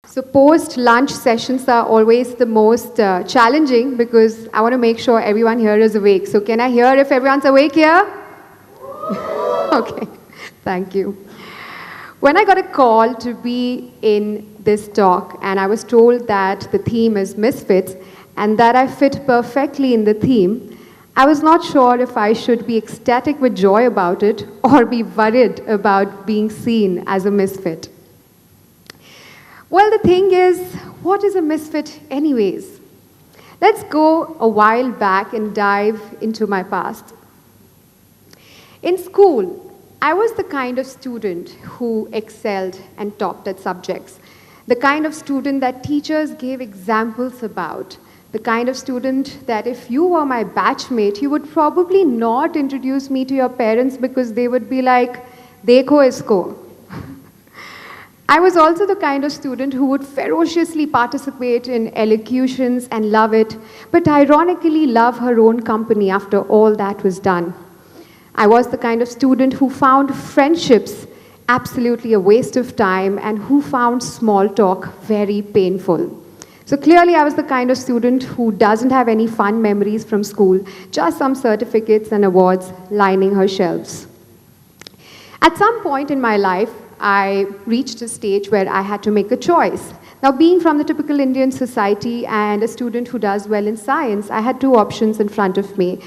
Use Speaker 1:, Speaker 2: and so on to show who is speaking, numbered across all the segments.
Speaker 1: So post-lunch sessions are always the most challenging because I want to make sure everyone here is awake. So can I hear if everyone's awake here? Okay, thank you. When I got a call to be in this talk and I was told that the theme is misfits and that I fit perfectly in the theme, I was not sure if I should be ecstatic with joy about it or be worried about being seen as a misfit. Well, the thing is, what is a misfit anyways? Let's go a while back and dive into my past. In school, I was the kind of student who excelled and topped at subjects, the kind of student that teachers gave examples about, the kind of student that if you were my batchmate, you would probably not introduce me to your parents because they would be like, "Dekho isko." I was also the kind of student who would ferociously participate in elocutions and love it, but ironically love her own company after all that was done. I was the kind of student who found friendships absolutely a waste of time and who found small talk very painful. So clearly I was the kind of student who doesn't have any fun memories from school, just some certificates and awards lining her shelves. At some point in my life, I reached a stage where I had to make a choice. Now, being from the typical Indian society and a student who does well in science, I had two options in front of me,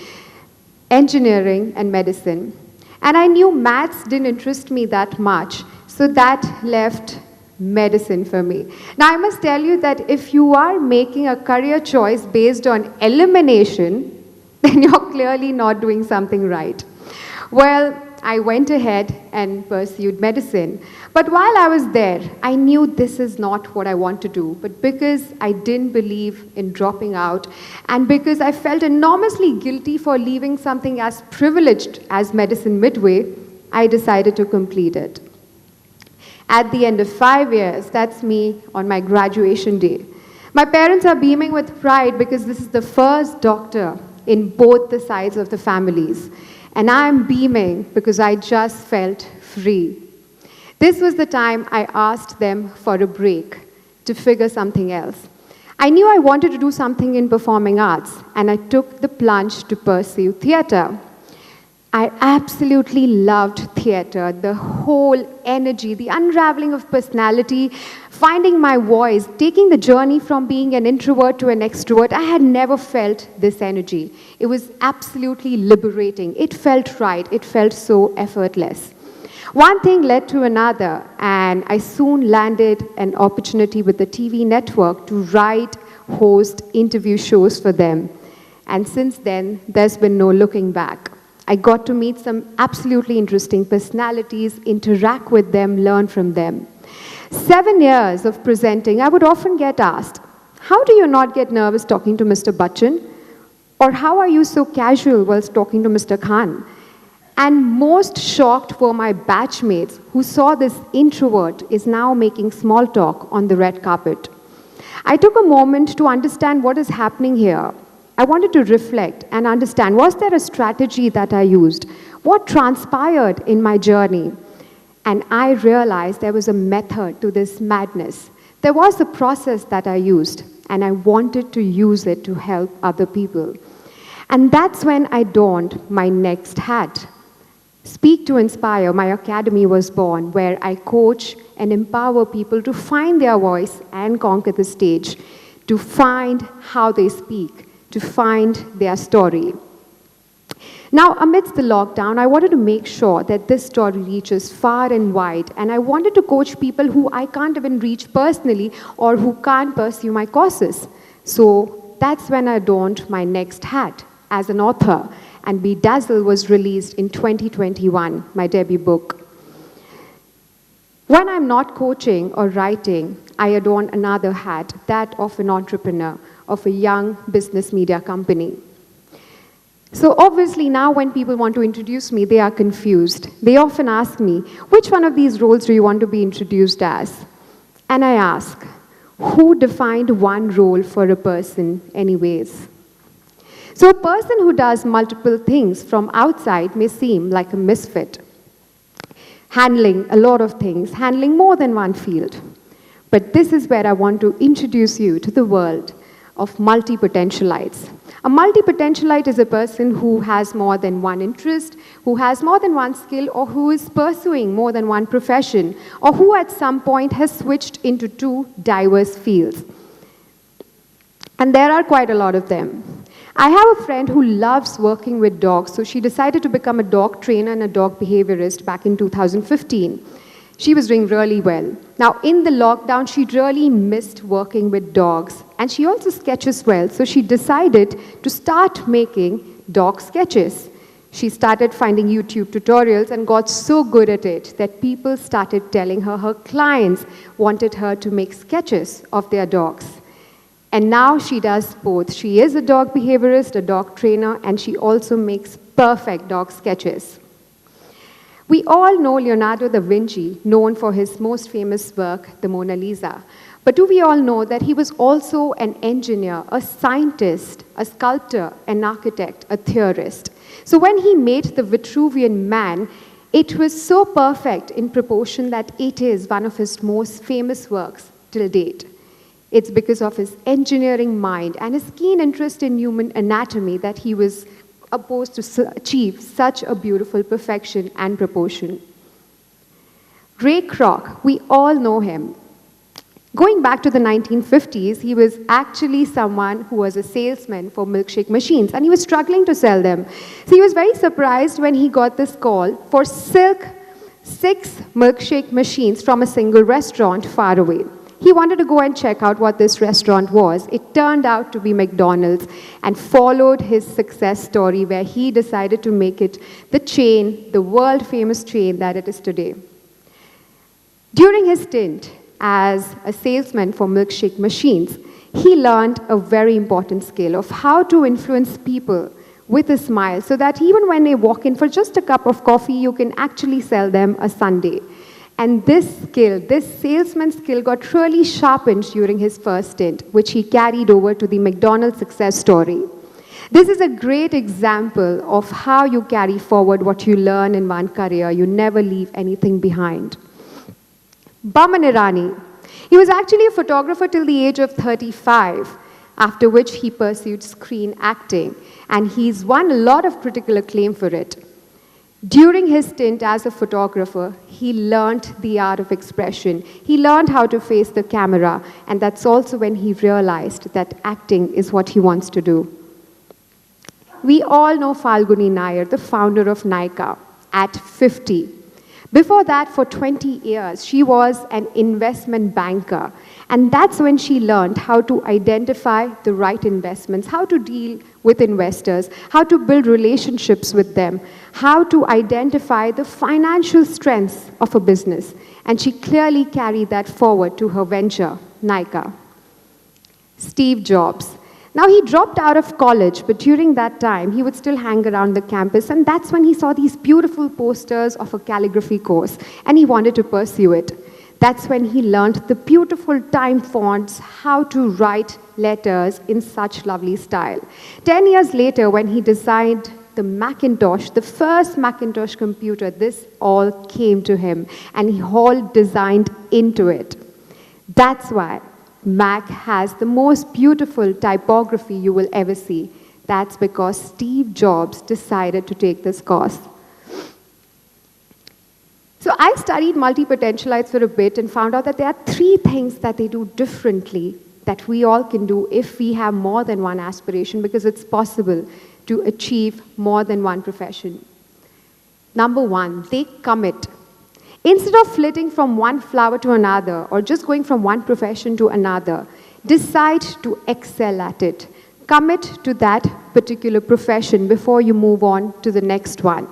Speaker 1: engineering and medicine. And I knew maths didn't interest me that much, so that left medicine for me. Now, I must tell you that if you are making a career choice based on elimination, then you're clearly not doing something right. Well, I went ahead and pursued medicine. But while I was there, I knew this is not what I want to do. But because I didn't believe in dropping out, and because I felt enormously guilty for leaving something as privileged as medicine midway, I decided to complete it. At the end of 5 years, that's me on my graduation day. My parents are beaming with pride because this is the first doctor in both the sides of the families. And I'm beaming because I just felt free. This was the time I asked them for a break to figure something else. I knew I wanted to do something in performing arts, and I took the plunge to pursue theater. I absolutely loved theater, the whole energy, the unraveling of personality, finding my voice, taking the journey from being an introvert to an extrovert. I had never felt this energy. It was absolutely liberating. It felt right. It felt so effortless. One thing led to another, and I soon landed an opportunity with the TV network to write, host, interview shows for them. And since then, there's been no looking back. I got to meet some absolutely interesting personalities, interact with them, learn from them. 7 years of presenting, I would often get asked, how do you not get nervous talking to Mr. Bachchan? Or how are you so casual whilst talking to Mr. Khan? And most shocked were my batchmates who saw this introvert is now making small talk on the red carpet. I took a moment to understand what is happening here. I wanted to reflect and understand, was there a strategy that I used? What transpired in my journey? And I realized there was a method to this madness. There was a process that I used, and I wanted to use it to help other people. And that's when I donned my next hat. Speak to Inspire, my academy was born, where I coach and empower people to find their voice and conquer the stage, to find how they speak, to find their story. Now, amidst the lockdown, I wanted to make sure that this story reaches far and wide, and I wanted to coach people who I can't even reach personally or who can't pursue my courses. So that's when I donned my next hat as an author, and Bedazzle was released in 2021, my debut book. When I'm not coaching or writing, I adorn another hat, that of an entrepreneur, of a young business media company. So obviously now when people want to introduce me, they are confused. They often ask me, which one of these roles do you want to be introduced as? And I ask, who defined one role for a person anyways? So a person who does multiple things from outside may seem like a misfit, handling a lot of things, handling more than one field. But this is where I want to introduce you to the world of multipotentialites. A multipotentialite is a person who has more than one interest, who has more than one skill, or who is pursuing more than one profession, or who at some point has switched into two diverse fields. And there are quite a lot of them. I have a friend who loves working with dogs, so she decided to become a dog trainer and a dog behaviorist back in 2015. She was doing really well. Now, in the lockdown, she really missed working with dogs, and she also sketches well, so she decided to start making dog sketches. She started finding YouTube tutorials and got so good at it that people started telling her her clients wanted her to make sketches of their dogs. And now she does both. She is a dog behaviorist, a dog trainer, and she also makes perfect dog sketches. We all know Leonardo da Vinci, known for his most famous work, the Mona Lisa. But do we all know that he was also an engineer, a scientist, a sculptor, an architect, a theorist? So when he made the Vitruvian Man, it was so perfect in proportion that it is one of his most famous works till date. It's because of his engineering mind and his keen interest in human anatomy that he was opposed to achieve such a beautiful perfection and proportion. Ray Kroc, we all know him. Going back to the 1950s, he was actually someone who was a salesman for milkshake machines, and he was struggling to sell them. So he was very surprised when he got this call for 6 milkshake machines from a single restaurant far away. He wanted to go and check out what this restaurant was. It turned out to be McDonald's, and followed his success story where he decided to make it the chain, the world-famous chain that it is today. During his stint as a salesman for milkshake machines, he learned a very important skill of how to influence people with a smile so that even when they walk in for just a cup of coffee, you can actually sell them a sundae. And this skill, this salesman skill, got really sharpened during his first stint, which he carried over to the McDonald's success story. This is a great example of how you carry forward what you learn in one career. You never leave anything behind. Boman Irani. He was actually a photographer till the age of 35, after which he pursued screen acting, and he's won a lot of critical acclaim for it. During his stint as a photographer, he learned the art of expression. He learned how to face the camera, and that's also when he realized that acting is what he wants to do. We all know Falguni Nair, the founder of Nykaa, at 50. Before that, for 20 years, she was an investment banker, and that's when she learned how to identify the right investments, how to deal with investors, how to build relationships with them, how to identify the financial strengths of a business. And she clearly carried that forward to her venture, Nykaa. Steve Jobs. Now, he dropped out of college, but during that time, he would still hang around the campus, and that's when he saw these beautiful posters of a calligraphy course, and he wanted to pursue it. That's when he learned the beautiful time fonts, how to write letters in such lovely style. 10 years later, when he designed the Macintosh, the first Macintosh computer, this all came to him, and he all designed into it. That's why Mac has the most beautiful typography you will ever see. That's because Steve Jobs decided to take this course. So I studied multipotentialites for a bit and found out that there are 3 things that they do differently that we all can do if we have more than one aspiration, because it's possible to achieve more than one profession. Number 1, they commit. Instead of flitting from one flower to another or just going from one profession to another, decide to excel at it. Commit to that particular profession before you move on to the next one.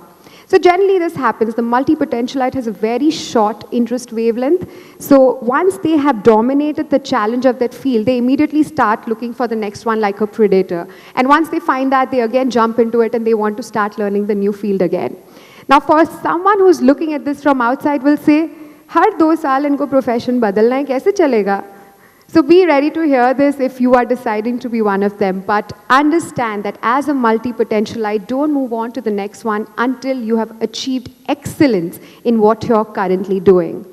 Speaker 1: So generally this happens. The multipotentialite has a very short interest wavelength. So once they have dominated the challenge of that field, they immediately start looking for the next one like a predator. And once they find that, they again jump into it and they want to start learning the new field again. Now, for someone who's looking at this from outside will say, हर 2 साल इनको profession बदलना है, कैसे चलेगा? So be ready to hear this if you are deciding to be one of them. But understand that as a multipotentialite, don't move on to the next one until you have achieved excellence in what you're currently doing.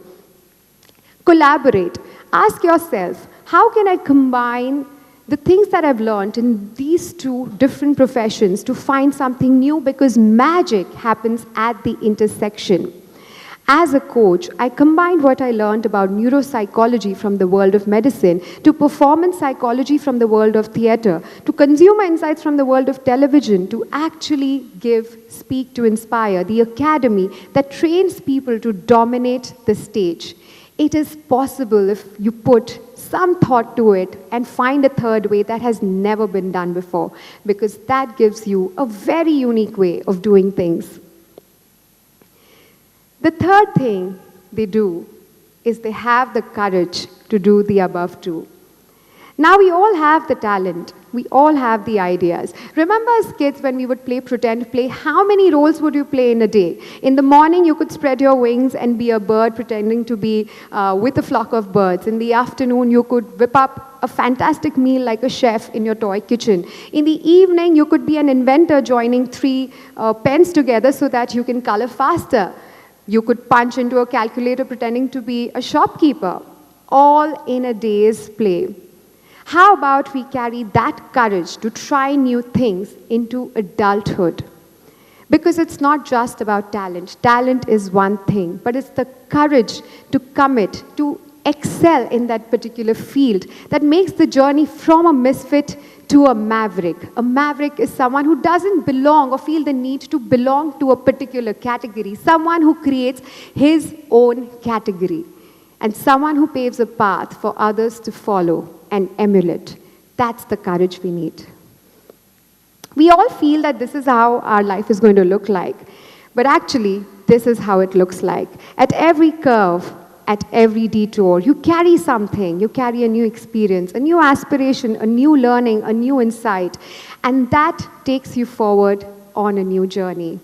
Speaker 1: Collaborate. Ask yourself, how can I combine the things that I've learned in these two different professions to find something new, because magic happens at the intersection. As a coach, I combined what I learned about neuropsychology from the world of medicine to performance psychology from the world of theater, to consumer insights from the world of television, to actually give Speak to Inspire, the academy that trains people to dominate the stage. It is possible if you put some thought to it and find a third way that has never been done before, because that gives you a very unique way of doing things. The third thing they do is they have the courage to do the above two. Now we all have the talent. We all have the ideas. Remember as kids when we would play pretend play, how many roles would you play in a day? In the morning you could spread your wings and be a bird pretending to be with a flock of birds. In the afternoon you could whip up a fantastic meal like a chef in your toy kitchen. In the evening you could be an inventor joining three pens together so that you can color faster. You could punch into a calculator pretending to be a shopkeeper, all in a day's play. How about we carry that courage to try new things into adulthood? Because it's not just about talent. Talent is one thing, but it's the courage to commit, to excel in that particular field that makes the journey from a misfit to a maverick. A maverick is someone who doesn't belong or feel the need to belong to a particular category, someone who creates his own category, and someone who paves a path for others to follow and emulate. That's the courage we need. We all feel that this is how our life is going to look like, but actually, this is how it looks like. At every curve, at every detour, you carry something, you carry a new experience, a new aspiration, a new learning, a new insight, and that takes you forward on a new journey.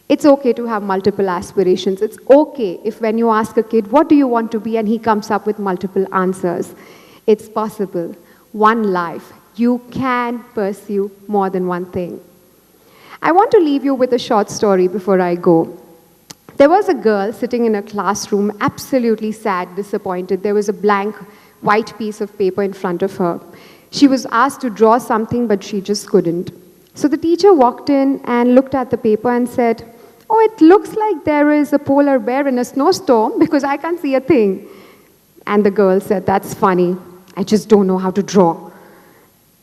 Speaker 1: It's okay to have multiple aspirations. It's okay if when you ask a kid, what do you want to be, and he comes up with multiple answers. It's possible. One life. You can pursue more than one thing. I want to leave you with a short story before I go. There was a girl sitting in a classroom, absolutely sad, disappointed. There was a blank white piece of paper in front of her. She was asked to draw something, but she just couldn't. So the teacher walked in and looked at the paper and said, "Oh, it looks like there is a polar bear in a snowstorm because I can't see a thing." And the girl said, "That's funny. I just don't know how to draw."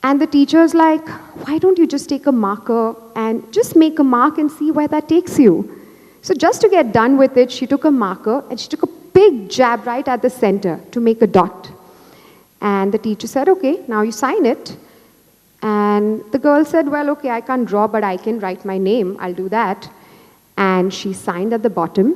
Speaker 1: And the teacher's like, "Why don't you just take a marker and just make a mark and see where that takes you?" So just to get done with it, she took a marker and she took a big jab right at the center to make a dot. And the teacher said, "Okay, now you sign it." And the girl said, "Well, okay, I can't draw, but I can write my name. I'll do that." And she signed at the bottom.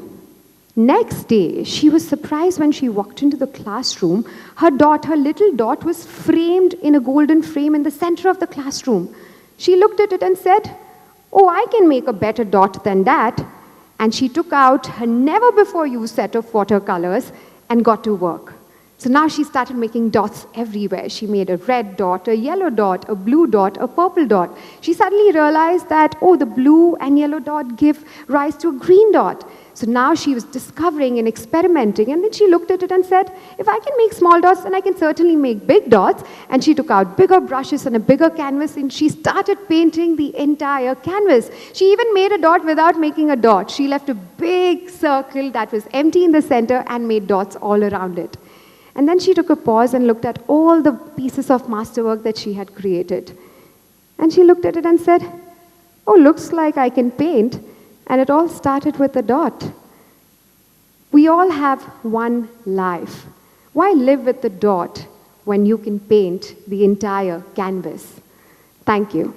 Speaker 1: Next day, she was surprised when she walked into the classroom. Her little dot was framed in a golden frame in the center of the classroom. She looked at it and said, "Oh, I can make a better dot than that." And she took out her never-before-used set of watercolors and got to work. So now she started making dots everywhere. She made a red dot, a yellow dot, a blue dot, a purple dot. She suddenly realized that, oh, the blue and yellow dot give rise to a green dot. So now she was discovering and experimenting, and then she looked at it and said, if I can make small dots, then I can certainly make big dots. And she took out bigger brushes and a bigger canvas, and she started painting the entire canvas. She even made a dot without making a dot. She left a big circle that was empty in the center and made dots all around it. And then she took a pause and looked at all the pieces of masterwork that she had created. And she looked at it and said, oh, looks like I can paint. And it all started with a dot. We all have one life. Why live with the dot when you can paint the entire canvas? Thank you.